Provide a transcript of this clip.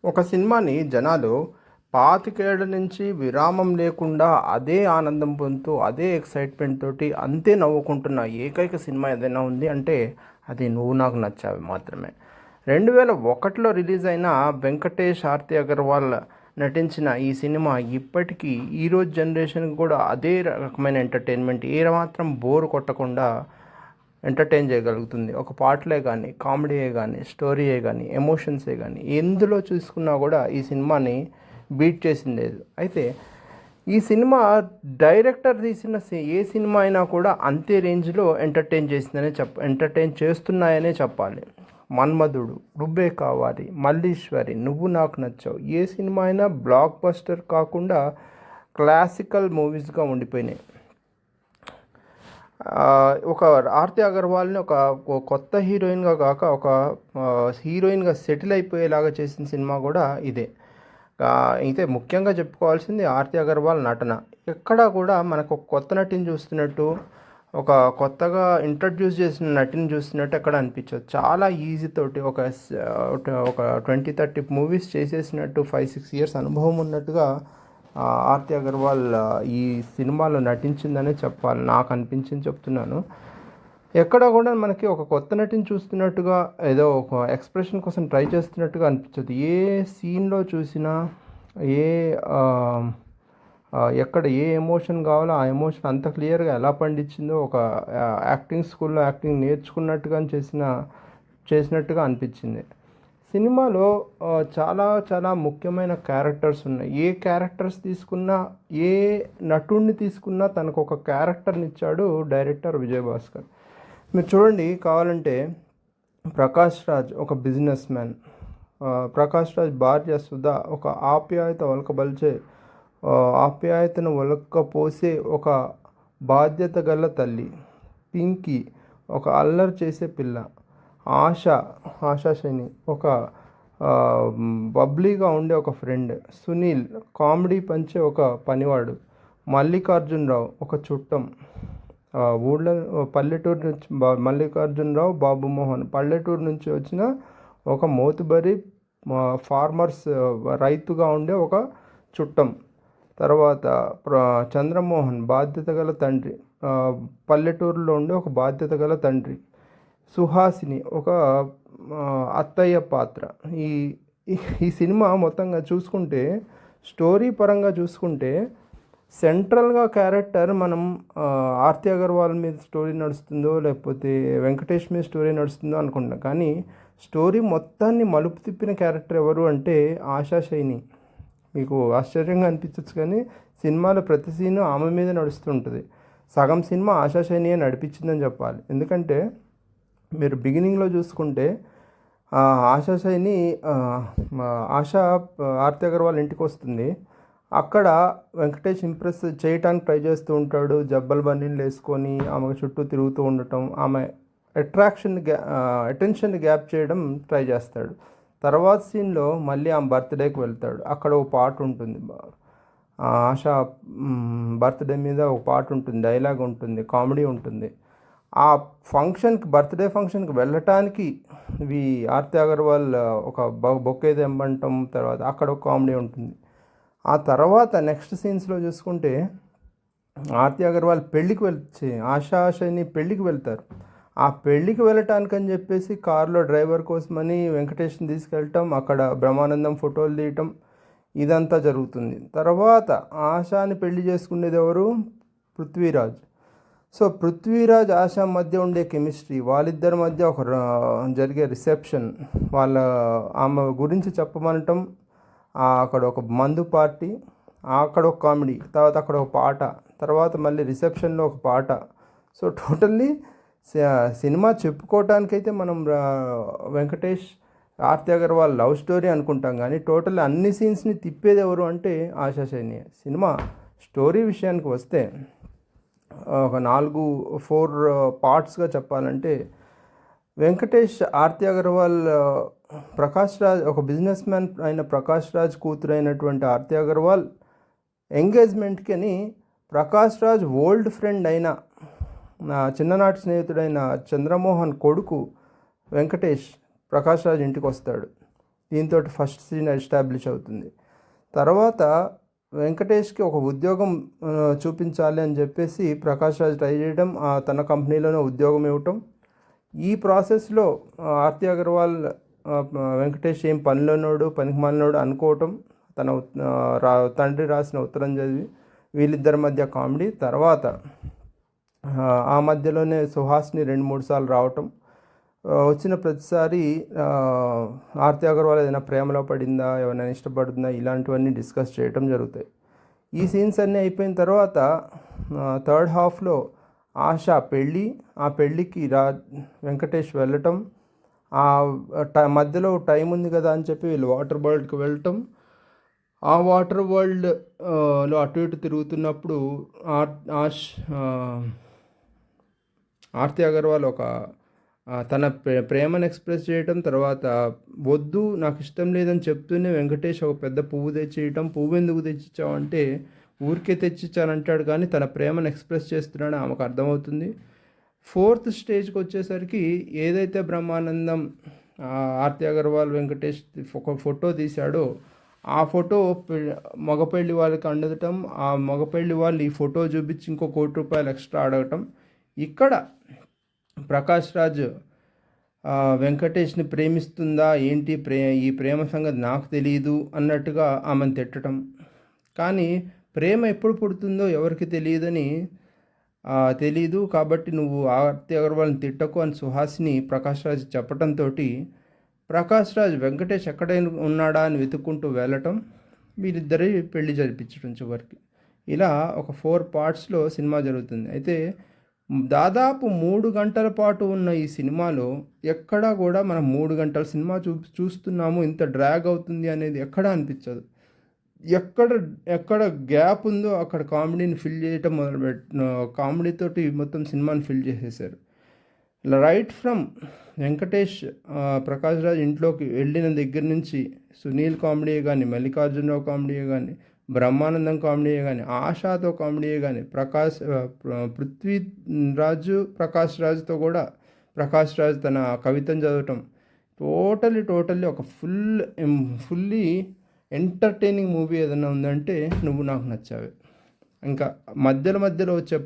ఒక సినిమాని జనాలు 25 ఏళ్ల నుంచి విరామం లేకుండా అదే ఆనందం పొందుతూ, అదే ఎక్సైట్‌మెంట్ తోటి అంతే నవ్వుకుంటున్న ఏకైక సినిమా ఏదైనా ఉంది అంటే అది 'నువ్వు నాకు నచ్చావు' మాత్రమే. 2001లో రిలీజ్ అయిన వెంకటేష్, ఆర్తి అగర్వాల్ నటించిన ఈ సినిమా ఇప్పటికీ ఈరోజు జనరేషన్‌కి కూడా అదే రకమైన ఎంటర్‌టైన్‌మెంట్ ఏమాత్రం బోర్ కొట్టకుండా ఎంటర్టైన్ చేయగలుగుతుంది. ఒక పాటలే కానీ, కామెడీయే కానీ, స్టోరీయే కానీ, ఎమోషన్సే కానీ ఎందులో చూసుకున్నా కూడా ఈ సినిమాని బీట్ చేసింది లేదు. అయితే ఈ సినిమా డైరెక్టర్ తీసిన ఏ సినిమా అయినా కూడా అంతే రేంజ్లో ఎంటర్టైన్ చేస్తున్నాయనే చెప్పాలి. 'మన్మధుడు', 'నువ్వే కావాలి', 'మల్లీశ్వరి', 'నువ్వు నాకు నచ్చావు' ఏ సినిమా అయినా బ్లాక్ బస్టర్ కాకుండా క్లాసికల్ మూవీస్గా ఉండిపోయినాయి. ఒక ఆర్తి అగర్వాల్ని ఒక కొత్త హీరోయిన్గా కాక ఒక హీరోయిన్గా సెటిల్ అయిపోయేలాగా చేసిన సినిమా కూడా ఇదే. అయితే ముఖ్యంగా చెప్పుకోవాల్సింది ఆర్తి అగర్వాల్ నటన. ఎక్కడా కూడా మనకు ఒక కొత్త నటిని చూస్తున్నట్టు, ఒక కొత్తగా ఇంట్రడ్యూస్ చేసిన నటిని చూస్తున్నట్టు ఎక్కడ అనిపించదు. చాలా ఈజీ తోటి ఒక 20-30 మూవీస్ చేసేసినట్టు 5-6 ఇయర్స్ అనుభవం ఉన్నట్టుగా ఆర్తి అగర్వాల్ ఈ సినిమాలో నటించిందనే చెప్పాలి. నాకు అనిపించింది చెప్తున్నాను. ఎక్కడ కూడా మనకి ఒక కొత్త నటిని చూస్తున్నట్టుగా, ఏదో ఒక ఎక్స్ప్రెషన్ కోసం ట్రై చేస్తున్నట్టుగా అనిపించదు. ఏ సీన్లో చూసినా, ఏ ఎక్కడ ఏ ఎమోషన్ కావాలో ఆ ఎమోషన్ అంత క్లియర్గా ఎలా పండించిందో, ఒక యాక్టింగ్ స్కూల్లో యాక్టింగ్ నేర్చుకున్నట్టుగా చేసినట్టుగా అనిపించింది. సినిమాలో చాలా చాలా ముఖ్యమైన క్యారెక్టర్స్ ఉన్నాయి. ఏ క్యారెక్టర్స్ తీసుకున్నా, ఏ నటుడిని తీసుకున్నా తనకు ఒక క్యారెక్టర్ని ఇచ్చాడు డైరెక్టర్ విజయభాస్కర్. మీరు చూడండి, కావాలంటే ప్రకాష్ రాజ్ ఒక బిజినెస్ మ్యాన్, ప్రకాష్ రాజ్ భార్య సుధా ఒక ఆప్యాయతను ఒలక్కపోసే ఒక బాధ్యత గల తల్లి, పింకీ ఒక అల్లరి చేసే పిల్ల, ఆశా శని ఒక బబ్లీగా ఉండే ఒక ఫ్రెండ్, సునీల్ కామెడీ పంచే ఒక పనివాడు, మల్లికార్జునరావు ఒక చుట్టం, పల్లెటూరు నుంచి మల్లికార్జునరావు బాబు మోహన్ పల్లెటూరు నుంచి వచ్చిన ఒక మోతుబరి ఫార్మర్స్ రైతుగా ఉండే ఒక చుట్టం. తర్వాత చంద్రమోహన్ బాధ్యత గల తండ్రి, పల్లెటూరులో ఉండే ఒక బాధ్యత గల తండ్రి, సుహాసిని ఒక అత్తయ్య పాత్ర. ఈ ఈ సినిమా మొత్తంగా చూసుకుంటే, స్టోరీ పరంగా చూసుకుంటే సెంట్రల్గా క్యారెక్టర్ మనం ఆర్తి అగర్వాల్ మీద స్టోరీ నడుస్తుందో లేకపోతే వెంకటేష్ మీద స్టోరీ నడుస్తుందో అనుకుంటాం. కానీ స్టోరీ మొత్తాన్ని మలుపు తిప్పిన క్యారెక్టర్ ఎవరు అంటే ఆశా శైని. మీకు ఆశ్చర్యంగా అనిపించవచ్చు, కానీ సినిమాలో ప్రతి సీను ఆమె మీద నడుస్తుంటుంది. సగం సినిమా ఆశా శైనియే నడిపించిందని చెప్పాలి. ఎందుకంటే మీరు బిగినింగ్లో చూసుకుంటే ఆశా శైని ఆర్తి అగర్వాల్ ఇంటికి వస్తుంది. అక్కడ వెంకటేష్ ఇంప్రెస్ చేయటానికి ట్రై చేస్తూ ఉంటాడు. జబ్బల్ బన్నీలు వేసుకొని ఆమె చుట్టూ తిరుగుతూ ఉండటం, ఆమె అటెన్షన్ గ్యాప్ చేయడం ట్రై చేస్తాడు. తర్వాత సీన్లో మళ్ళీ ఆమె బర్త్డేకి వెళ్తాడు. అక్కడ ఒక పాట ఉంటుంది, ఆశా బర్త్డే మీద ఒక పాట ఉంటుంది, డైలాగ్ ఉంటుంది, కామెడీ ఉంటుంది. ఆ బర్త్డే ఫంక్షన్కి వెళ్ళటానికి ఆర్తి అగర్వాల్ ఒక బొకే తెమ్మంటాం. తర్వాత అక్కడ ఒక కామెడీ ఉంటుంది. ఆ తర్వాత నెక్స్ట్ సీన్స్లో చూసుకుంటే ఆర్తి అగర్వాల్ ఆశాని పెళ్ళికి వెళ్తారు. ఆ పెళ్ళికి వెళ్ళటానికని చెప్పేసి కారులో డ్రైవర్ కోసమని వెంకటేష్ని తీసుకెళ్ళటం, అక్కడ బ్రహ్మానందం ఫోటోలు తీయటం, ఇదంతా జరుగుతుంది. తర్వాత ఆశాని పెళ్లి చేసుకునేది ఎవరు? పృథ్వీరాజ్. సో పృథ్వీరాజ్, ఆశ మధ్య ఉండే కెమిస్ట్రీ, వాళ్ళిద్దరి మధ్య ఒక జరిగే రిసెప్షన్, ఆమె గురించి చెప్పమనటం, అక్కడ ఒక మందు పార్టీ, అక్కడ ఒక కామెడీ, తర్వాత అక్కడ ఒక పాట, తర్వాత మళ్ళీ రిసెప్షన్లో ఒక పాట. సో టోటల్లీ సినిమా చెప్పుకోవటానికైతే మనం వెంకటేష్ ఆర్తి అగర్వాల్ లవ్ స్టోరీ అనుకుంటాం, కానీ టోటల్ అన్ని సీన్స్ని తిప్పేది ఎవరు అంటే ఆశా శైని. సినిమా స్టోరీ విషయానికి వస్తే ఒక 4 పార్ట్స్గా చెప్పాలంటే, వెంకటేష్ ఆర్తి అగర్వాల్ ప్రకాష్ రాజ్ ఒక బిజినెస్ మ్యాన్ అయిన ప్రకాష్ రాజ్ కూతురైనటువంటి ఆర్తి అగర్వాల్ ఎంగేజ్మెంట్కి అని ప్రకాష్ రాజ్ ఓల్డ్ ఫ్రెండ్ అయిన నా చిన్ననాటి స్నేహితుడైన చంద్రమోహన్ కొడుకు వెంకటేష్ ప్రకాష్ రాజ్ ఇంటికి వస్తాడు. దీంతో ఫస్ట్ సీన్ ఎస్టాబ్లిష్ అవుతుంది. తర్వాత వెంకటేష్కి ఒక ఉద్యోగం చూపించాలి అని చెప్పేసి ప్రకాష్ రాజ్ ట్రై చేయడం, తన కంపెనీలోనే ఉద్యోగం ఇవ్వటం. ఈ ప్రాసెస్లో ఆర్తి అగర్వాల్ వెంకటేష్ ఏం పనిలోనోడు పనికిమాలినోడు అనుకోవటం, తన తండ్రి రాసిన ఉత్తరం చదివి వీళ్ళిద్దరి మధ్య కామెడీ. తర్వాత ఆ మధ్యలోనే సుహాస్ని 2-3 సార్లు రావటం, వచ్చిన ప్రతిసారి ఆర్తి అగర్వాల్ ఏదైనా ప్రేమలో పడిందా, ఎవరైనా ఇష్టపడుతుందా, ఇలాంటివన్నీ డిస్కస్ చేయటం జరుగుతాయి. ఈ సీన్స్ అన్నీ అయిపోయిన తర్వాత థర్డ్ హాఫ్లో ఆశ పెళ్ళి, ఆ పెళ్ళికి వెంకటేష్ వెళ్ళటం, మధ్యలో టైం ఉంది కదా అని చెప్పి వీళ్ళు వాటర్ వరల్డ్కి వెళ్ళటం. ఆ వాటర్ వరల్డ్లో అటు ఇటు తిరుగుతున్నప్పుడు ఆర్తి అగర్వాల్ తన ప్రేమను ఎక్స్ప్రెస్ చేయటం, తర్వాత వద్దు నాకు ఇష్టం లేదని చెప్తూనే వెంకటేష్ ఒక పెద్ద పువ్వు తెచ్చియటం. పువ్వు ఎందుకు తెచ్చిచ్చావు అంటే ఊరికే తెచ్చిచ్చానంటాడు, కానీ తన ప్రేమను ఎక్స్ప్రెస్ చేస్తున్నాడని ఆమెకు అర్థమవుతుంది. ఫోర్త్ స్టేజ్కి వచ్చేసరికి ఏదైతే బ్రహ్మానందం ఆర్తి అగర్వాల్ వెంకటేష్ ఒక ఫోటో తీశాడో ఆ ఫోటో మగపెళ్లి వాళ్ళకి అందటం, ఆ మగపెళ్లి వాళ్ళు ఈ ఫోటో చూపించి ఇంకో ₹1 కోటి ఎక్స్ట్రా అడగటం. ఇక్కడ ప్రకాష్ రాజ్ వెంకటేష్ని ప్రేమిస్తుందా ఏంటి, ఈ ప్రేమ సంగతి నాకు తెలియదు అన్నట్టుగా ఆమెను తిట్టడం. కానీ ప్రేమ ఎప్పుడు పుడుతుందో ఎవరికి తెలియదు కాబట్టి నువ్వు ఆర్తి అగర్వాల్ని తిట్టకు అని సుహాసిని ప్రకాష్ రాజ్ చెప్పడంతో ప్రకాష్ రాజ్ వెంకటేష్ ఎక్కడైనా ఉన్నాడా అని వెతుక్కుంటూ వెళ్ళటం, వీరిద్దరి పెళ్లి జరిపించడం చివరికి. ఇలా ఒక 4 పార్ట్స్లో సినిమా జరుగుతుంది. అయితే దాదాపు 3 గంటల పాటు ఉన్న ఈ సినిమాలో ఎక్కడా కూడా మనం 3 గంటల సినిమా చూస్తున్నాము ఇంత డ్రాగ్ అవుతుంది అనేది ఎక్కడా అనిపించదు. ఎక్కడ గ్యాప్ ఉందో అక్కడ కామెడీని ఫిల్ చేయటం కామెడీతోటి మొత్తం సినిమాని ఫిల్ చేసేసారు. రైట్ ఫ్రమ్ వెంకటేష్ ప్రకాష్ రాజ్ ఇంట్లోకి వెళ్ళిన దగ్గర నుంచి సునీల్ కామెడీయే కానీ, మల్లికార్జునరావు కామెడీయే కానీ, బ్రహ్మానందం కామెడీయే కానీ, ఆశాతో కామెడీయే కానీ, పృథ్వీరాజు ప్రకాష్ రాజ్తో కూడా ప్రకాష్ రాజ్ తన కవితను చదవటం, టోటల్లీ ఒక ఫుల్లీ ఎంటర్టైనింగ్ మూవీ ఏదైనా ఉందంటే నువ్వు నాకు నచ్చావే. ఇంకా మధ్యలో వచ్చే